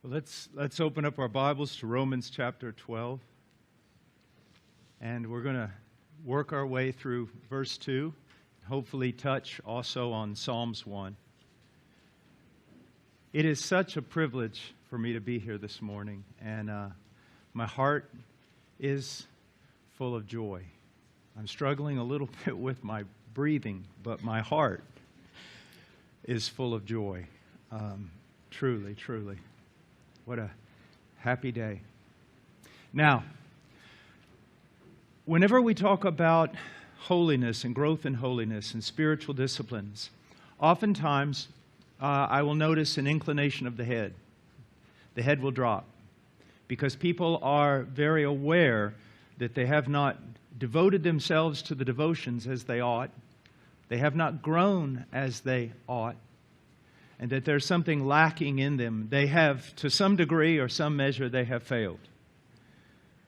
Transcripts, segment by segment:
Well, let's open up our Bibles to Romans chapter 12. And we're going to work our way through verse 2. Hopefully touch also on Psalms 1. It is such a privilege for me to be here this morning. And my heart is full of joy. I'm struggling a little bit with my breathing, but my heart is full of joy. Truly, truly. What a happy day. Now, whenever we talk about holiness and growth in holiness and spiritual disciplines, oftentimes I will notice an inclination of the head. The head will drop because people are very aware that they have not devoted themselves to the devotions as they ought. They have not grown as they ought. And that there's something lacking in them. They have, to some degree or some measure, they have failed.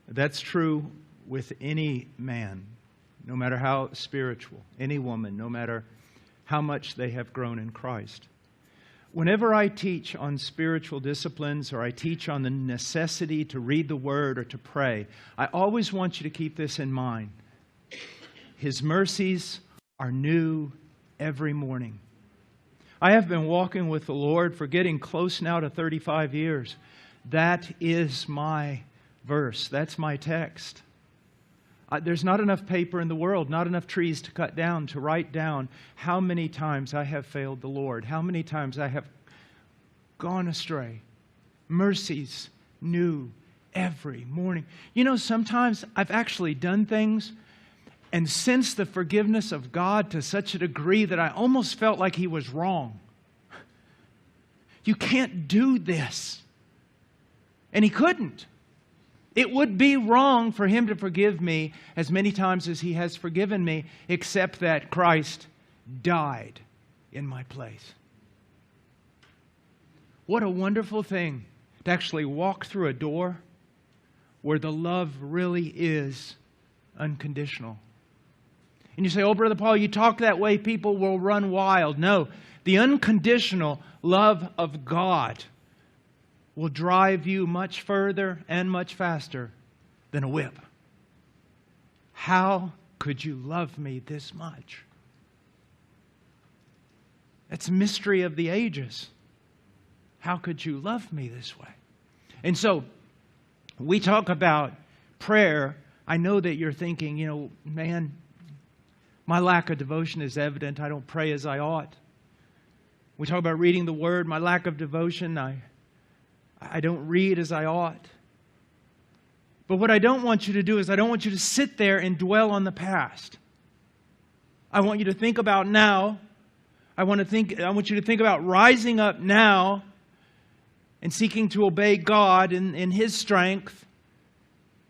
That's true with any man, no matter how spiritual, any woman, no matter how much they have grown in Christ. Whenever I teach on spiritual disciplines or I teach on the necessity to read the Word or to pray, I always want you to keep this in mind. His mercies are new every morning. I have been walking with the Lord for getting close now to 35 years. That is my verse. That's my text. There's not enough paper in the world, not enough trees to cut down, to write down how many times I have failed the Lord, how many times I have gone astray. Mercies new every morning. You know, sometimes I've actually done things and sensed the forgiveness of God to such a degree that I almost felt like He was wrong. You can't do this. And He couldn't. It would be wrong for Him to forgive me as many times as He has forgiven me, except that Christ died in my place. What a wonderful thing to actually walk through a door where the love really is unconditional. And you say, oh, Brother Paul, you talk that way, people will run wild. No, the unconditional love of God will drive you much further and much faster than a whip. How could you love me this much? That's a mystery of the ages. How could you love me this way? And so, we talk about prayer. I know that you're thinking, man, my lack of devotion is evident. I don't pray as I ought. We talk about reading the Word. My lack of devotion, I don't read as I ought. But what I don't want you to do is I don't want you to sit there and dwell on the past. I want you to think about now. I want you to think about rising up now and seeking to obey God in His strength.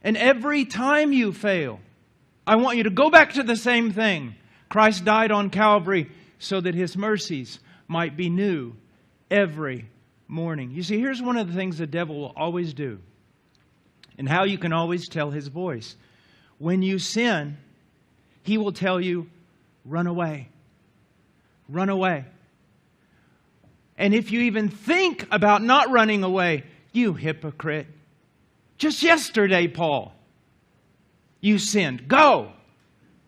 And every time you fail, I want you to go back to the same thing. Christ died on Calvary so that His mercies might be new every morning. You see, here's one of the things the devil will always do, and how you can always tell his voice. When you sin, he will tell you, run away. Run away. And if you even think about not running away, you hypocrite. Just yesterday, Paul, you sinned. Go.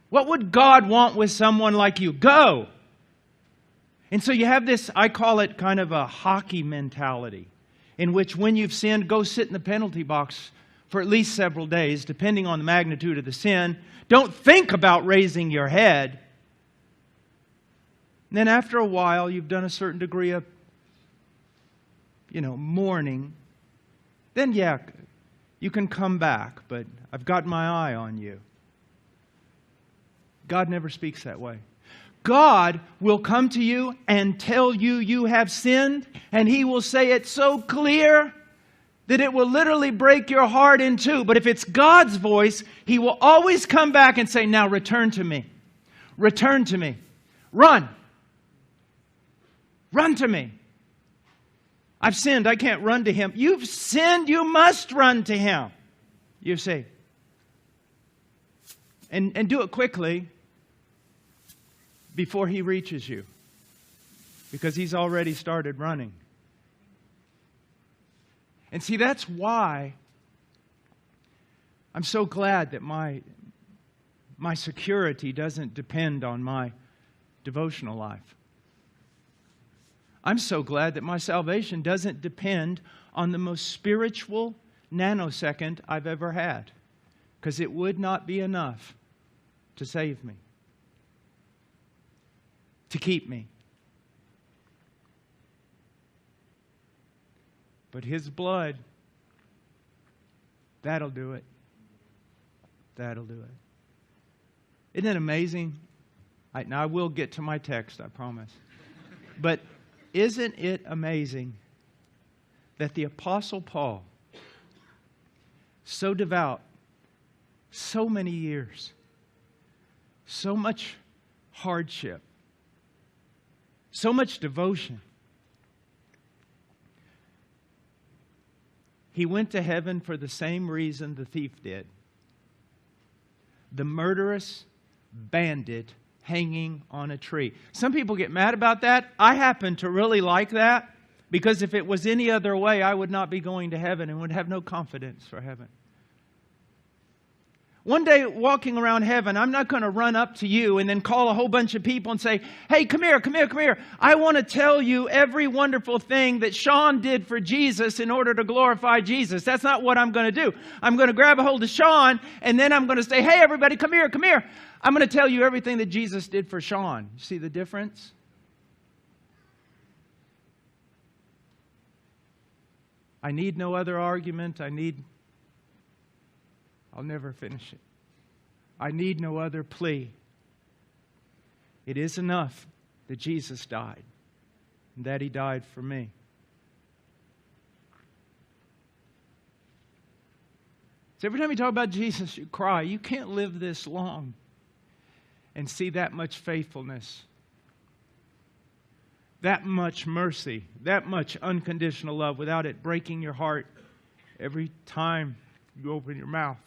What would God want with someone like you? Go. And so you have this, I call it kind of a hockey mentality, in which when you've sinned, go sit in the penalty box for at least several days, depending on the magnitude of the sin. Don't think about raising your head. And then after a while, you've done a certain degree of, mourning. Then, you can come back, but I've got my eye on you. God never speaks that way. God will come to you and tell you you have sinned, and He will say it so clear that it will literally break your heart in two. But if it's God's voice, He will always come back and say, now return to me. Return to me. Run. Run to me. I've sinned. I can't run to Him. You've sinned. You must run to Him. You see. And do it quickly before He reaches you, because He's already started running. And see, that's why I'm so glad that my security doesn't depend on my devotional life. I'm so glad that my salvation doesn't depend on the most spiritual nanosecond I've ever had, because it would not be enough to save me, to keep me. But His blood, that'll do it. That'll do it. Isn't it amazing? Now I will get to my text, I promise. But isn't it amazing that the Apostle Paul, so devout, so many years, so much hardship, so much devotion, he went to heaven for the same reason the thief did. The murderous bandit hanging on a tree. Some people get mad about that. I happen to really like that, because if it was any other way, I would not be going to heaven and would have no confidence for heaven. One day, walking around heaven, I'm not going to run up to you and then call a whole bunch of people and say, hey, come here, come here, come here. I want to tell you every wonderful thing that Sean did for Jesus in order to glorify Jesus. That's not what I'm going to do. I'm going to grab a hold of Sean, and then I'm going to say, hey, everybody, come here, come here. I'm going to tell you everything that Jesus did for Sean. You see the difference? I need no other argument. I'll never finish it. I need no other plea. It is enough that Jesus died, and that He died for me. So every time you talk about Jesus, you cry. You can't live this long and see that much faithfulness, that much mercy, that much unconditional love without it breaking your heart every time you open your mouth.